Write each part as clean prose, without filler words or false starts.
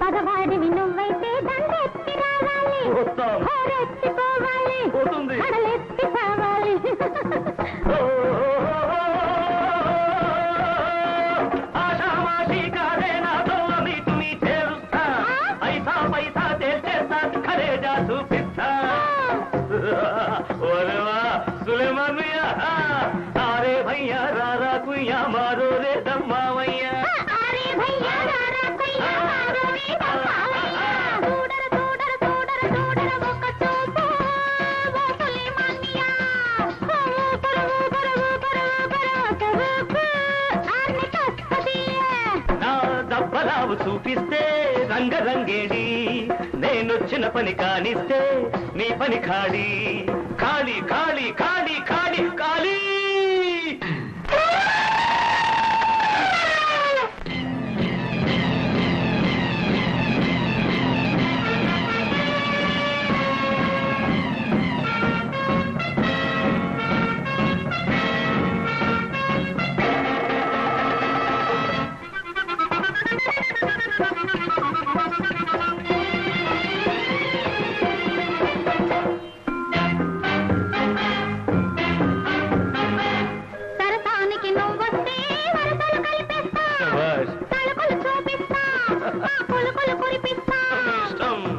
పదవాడివి నువ్వైతే దండెత్తి రావాలి, హోరెత్తిపోవాలి, కడలెత్తి కావాలి. ఆషామాషి కాదే నాతో నీటిని చేరుస్తా, పైసా పైసా చేసేస్తా, ఖరేజా చూపిస్తా. ఓరేవా సులేమాన్ మియా, అరే భయ్యా రారా కుయ్యా మారో రే దమ్మావయ్యా. దబ్బలావు చూపిస్తే రంగరంగేడి, నేనొచ్చిన పని కానిస్తే నీ పని ఖాళీ. ఖాళీ ఖాళీ ఖాళీ ఖాళీ ఖాళీ.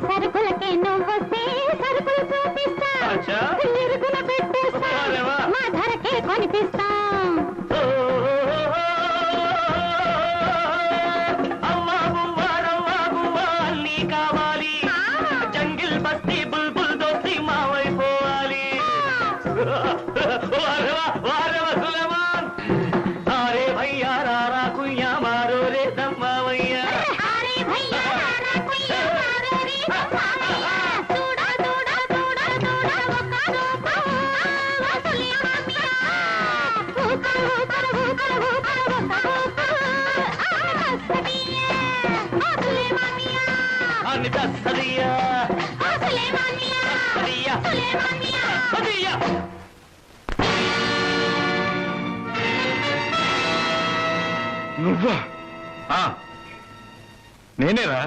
సరుకులకే నువ్వొస్తే సరుకులు చూపిస్తా, ఇరుగున పెట్టేస్తా, మా ధరకే కొనిపిస్తా. అమ్మా బువ్వా రవ్వా బువ్వా అన్నీ కావాలి, జంగిల్ బస్తీ బుల్బుల్ దోస్తి మావైపోవాలి. వారవ సులేమాన్, అరే భయ్యా రారా కుయ్యా మారో రే దమ్మావయ్యా. నువ్వా? నేనేరా?